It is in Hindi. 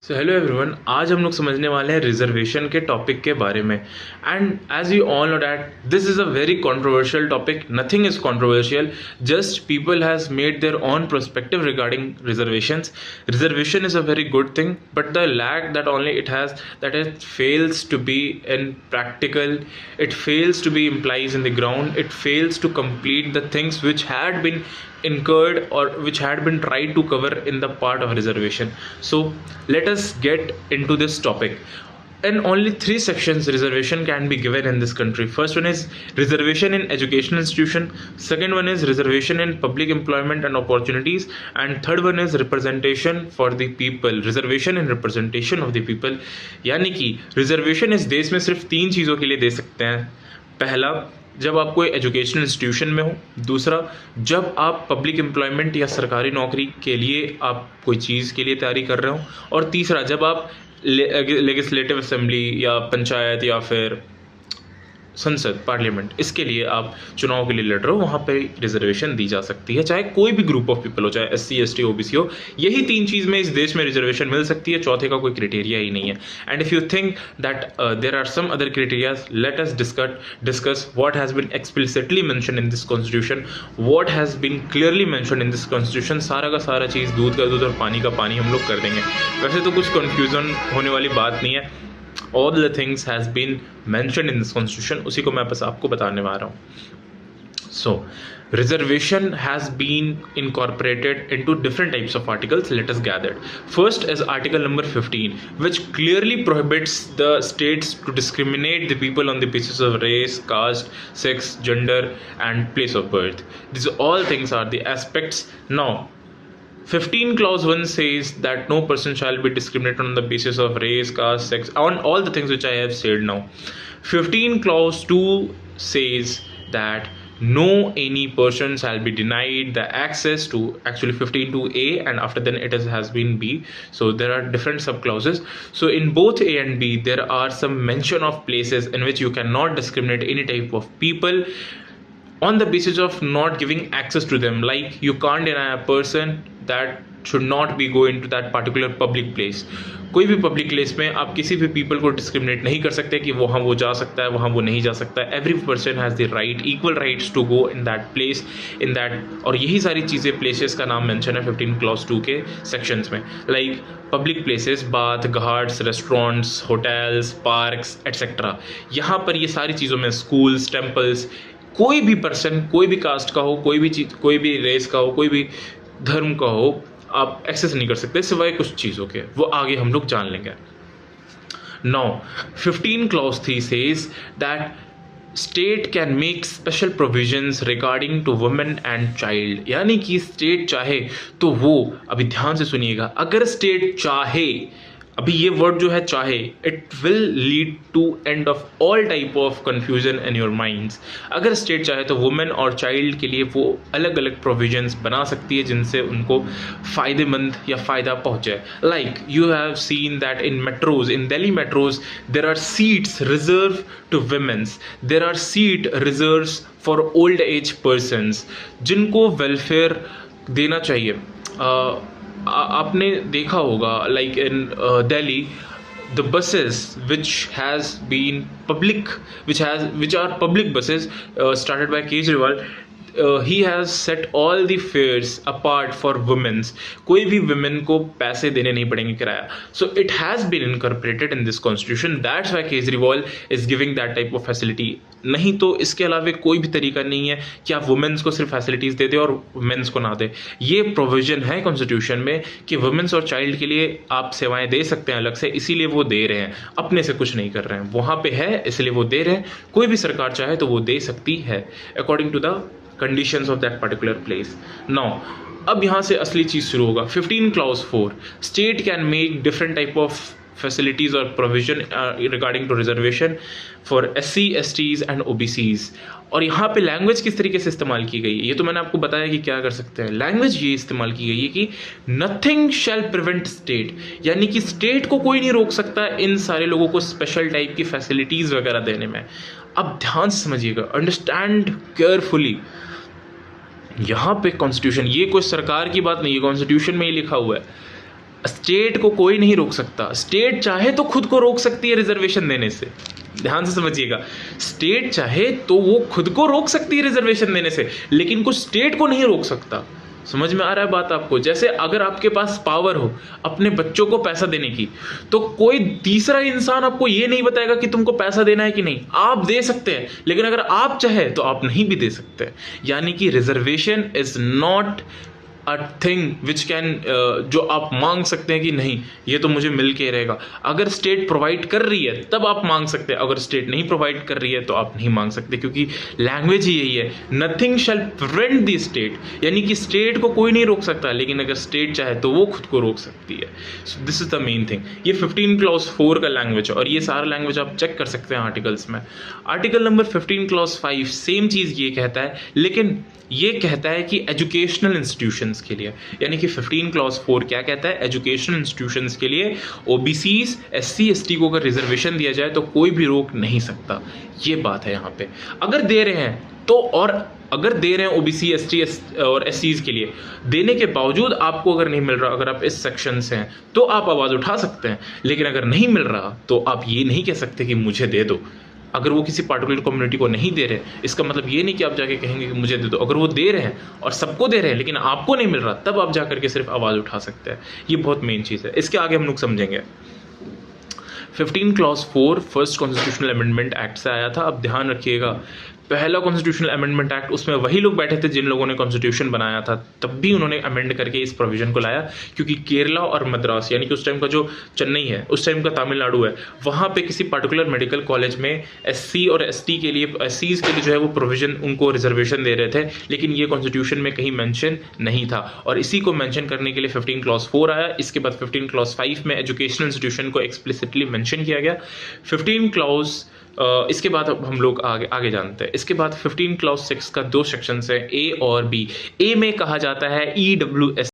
सो हेलो एवरीवन, आज हम लोग समझने वाले हैं रिजर्वेशन के टॉपिक के बारे में। And as you all know that this is a very controversial topic. Nothing is controversial, just people has made their own perspective regarding reservations. Reservation is a very good thing, but the lack that only it has that it fails to be in practical, it fails to be implies in the ground, it fails to complete the things which had been incurred or which had been tried to cover in the part of reservation. So let us get into this topic. In only 3 sections reservation can be given in this country. First one is reservation in educational institution, second one is reservation in public employment and opportunities, and third one is representation for the people, reservation in representation of the people. यानी कि रिजर्वेशन इस देश में सिर्फ 3 चीज़ों के लिए दे सकते हैं। पहला, जब आप कोई एजुकेशनल इंस्टीट्यूशन में हो। दूसरा, जब आप पब्लिक एम्प्लॉयमेंट या सरकारी नौकरी के लिए आप कोई चीज़ के लिए तैयारी कर रहे हो। और तीसरा, जब आप लेजिस्लेटिव असेंबली या पंचायत या फिर संसद पार्लियामेंट, इसके लिए आप चुनाव के लिए लड़ रहे हो, वहाँ पे रिजर्वेशन दी जा सकती है, चाहे कोई भी ग्रुप ऑफ पीपल हो, चाहे SC ST OBC हो। यही 3 चीज़ में इस देश में रिजर्वेशन मिल सकती है, चौथे का कोई क्राइटेरिया ही नहीं है। And if you think that there are some other criterias, let us discuss what has been explicitly mention in this constitution, what has been clearly mention in this constitution. सारा का सारा चीज़ दूध का दूध और पानी का पानी हम लोग कर देंगे। वैसे तो कुछ कन्फ्यूज़न होने वाली बात नहीं है, all the things has been mentioned in this constitution, उसी को मैं बस आपको बताने वाला हूँ। So reservation has been incorporated into different types of articles. Let us gather. First is article number 15, which clearly prohibits the states to discriminate the people on the basis of race, caste, sex, gender and place of birth. These all things are the aspects. Now 15 clause 1 says that no person shall be discriminated on the basis of race, caste, sex, on all the things which I have said now. 15 clause 2 says that no any person shall be denied the access to, actually 15 to A, and after then it has been B. So there are different sub clauses. So in both A and B there are some mention of places in which you cannot discriminate any type of people on the basis of not giving access to them. Like you can't deny a person that should not be go into that particular public place. कोई भी पब्लिक प्लेस में आप किसी भी पीपल को डिस्क्रिमिनेट नहीं कर सकते कि वहाँ वो जा सकता है, वहाँ वो नहीं जा सकता है। Every person has the right, equal rights to go in that place, in that. और यही सारी चीज़ें, प्लेसेस का नाम मेंशन है 15 क्लॉज 2 के सेक्शंस में। Like public places, bath, Ghats, restaurants, hotels, parks etcetera. यहाँ पर ये सारी चीज़ों में स्कूल्स, टेम्पल्स, कोई भी पर्सन, कोई भी कास्ट का हो, कोई भी चीज़, कोई भी रेस का हो, कोई भी धर्म का हो, आप एक्सेस नहीं कर सकते सिवाय कुछ चीज़ों के। वो आगे हम लोग जान लेंगे। Now 15 clause 3 says that state can make special provisions regarding to women and child। यानी कि स्टेट चाहे तो वो, अभी ध्यान से सुनिएगा, अगर स्टेट चाहे, अभी ये वर्ड जो है चाहे, it will lead to end of all type of confusion in your minds. अगर स्टेट चाहे तो वुमेन और चाइल्ड के लिए वो अलग अलग प्रोविजंस बना सकती है जिनसे उनको फ़ायदेमंद या फ़ायदा पहुँचे। Like you have seen that in metros, in Delhi metros there are seats reserve to womens, there are seat reserve for old age persons जिनको वेलफेयर देना चाहिए। आपने देखा होगा, like in Delhi the buses which has been public, which are public buses started by Kejriwal, he has set all the fares apart for women's। कोई भी women को पैसे देने नहीं पड़ेंगे किराया। So it has been incorporated in this constitution, that's why Kejriwal is giving that type of facility। नहीं तो इसके अलावा कोई भी तरीका नहीं है कि आप वुमेन्स को सिर्फ फैसिलिटीज़ दे दे और मेंस को ना दे। ये प्रोविजन है कॉन्स्टिट्यूशन में कि वुमेन्स और चाइल्ड के लिए आप सेवाएं दे सकते हैं अलग से, इसीलिए वो दे रहे हैं, अपने से कुछ नहीं कर रहे हैं। वहाँ पे है इसलिए वो दे रहे हैं। कोई भी सरकार चाहे तो वो दे सकती है according to the conditions of that particular place. Now अब यहाँ से असली चीज़ शुरू होगा। 15 clause 4, state can make different type of facilities or provision regarding to reservation for SC STs and OBCs। और यहाँ पे लैंग्वेज किस तरीके से इस्तेमाल की गई है, ये तो मैंने आपको बताया कि क्या कर सकते हैं। लैंग्वेज ये इस्तेमाल की गई है कि नथिंग शैल प्रिवेंट स्टेट, यानी कि स्टेट को कोई नहीं रोक सकता इन सारे लोगों को स्पेशल टाइप की फैसिलिटीज़ वगैरह देने में। अब ध्यान से समझिएगा, अंडरस्टैंड केयरफुली। यहाँ पे कॉन्स्टिट्यूशन, ये कोई सरकार की बात नहीं है, कॉन्स्टिट्यूशन में ही लिखा हुआ है स्टेट को कोई नहीं रोक सकता। स्टेट चाहे तो खुद को रोक सकती है रिजर्वेशन देने से, ध्यान से समझिएगा। स्टेट चाहे तो वो खुद को रोक सकती है रिजर्वेशन देने से, लेकिन कुछ स्टेट को नहीं रोक सकता। समझ में आ रहा है बात आपको? जैसे अगर आपके पास पावर हो अपने बच्चों को पैसा देने की, तो कोई तीसरा इंसान आपको ये नहीं बताएगा कि तुमको पैसा देना है कि नहीं। आप दे सकते हैं, लेकिन अगर आप चाहे तो आप नहीं भी दे सकते। यानी कि reservation is not a thing which can, जो आप मांग सकते हैं कि नहीं ये तो मुझे मिल के रहेगा। अगर स्टेट प्रोवाइड कर रही है तब आप मांग सकते हैं, अगर स्टेट नहीं प्रोवाइड कर रही है तो आप नहीं मांग सकते, क्योंकि लैंग्वेज ही यही है, nothing shall prevent the state. यानी कि स्टेट को कोई नहीं रोक सकता, लेकिन अगर स्टेट चाहे तो वो खुद को रोक सकती है। So this is the main thing. ये 15 क्लॉज 4 का लैंग्वेज है, और ये सारा लैंग्वेज आप चेक कर सकते हैं आर्टिकल्स में। आर्टिकल नंबर 15 क्लॉज 5 सेम चीज़ ये कहता है, लेकिन ये कहता है कि एजुकेशनल इंस्टीट्यूशंस के लिए। यानी कि 15 क्लॉज 4 क्या कहता है? एजुकेशनल इंस्टीट्यूशंस के लिए ओबीसीज, एससी, एसटी को अगर रिजर्वेशन दिया जाए तो कोई भी रोक नहीं सकता। ये बात है यहाँ पे। अगर दे रहे हैं तो, और अगर दे रहे हैं ओबीसी, एसटी और एससीज के लिए, देने के बावजूद आपको अगर नहीं मिल रहा, अगर आप इस सेक्शन से हैं तो आप आवाज़ उठा सकते हैं। लेकिन अगर नहीं मिल रहा तो आप ये नहीं कह सकते कि मुझे दे दो। अगर वो किसी पार्टिकुलर कम्युनिटी को नहीं दे रहे, इसका मतलब ये नहीं कि आप जाके कहेंगे कि मुझे दे दो। अगर वो दे रहे हैं और सबको दे रहे हैं लेकिन आपको नहीं मिल रहा, तब आप जाकर के सिर्फ आवाज़ उठा सकते हैं। ये बहुत मेन चीज़ है, इसके आगे हम लोग समझेंगे। 15 clause 4 first constitutional amendment act से आया था। अब ध्यान रखिएगा, पहला कॉन्स्टिट्यूशनल अमेंडमेंट एक्ट, उसमें वही लोग बैठे थे जिन लोगों ने कॉन्स्टिट्यूशन बनाया था, तब भी उन्होंने अमेंड करके इस प्रोविजन को लाया, क्योंकि केरला और मद्रास, यानी कि उस टाइम का जो चेन्नई है, उस टाइम का तमिलनाडु है, वहाँ पे किसी पर्टिकुलर मेडिकल कॉलेज में एससी और एसटी के लिए, एससीज के लिए जो है वो प्रोविजन, उनको रिजर्वेशन दे रहे थे, लेकिन ये कॉन्स्टिट्यूशन में कहीं मेंशन नहीं था। और इसी को मेंशन करने के लिए 15 क्लॉज 4 आया। इसके बाद 15 क्लॉज 5 में एजुकेशनल इंस्टीट्यूशन को एक्सप्लिसिटली मेंशन किया गया। 15 क्लॉज इसके बाद अब हम लोग आगे जानते हैं। इसके बाद 15 क्लॉज 6 का 2 सेक्शन है, ए और बी। ए में कहा जाता है EWS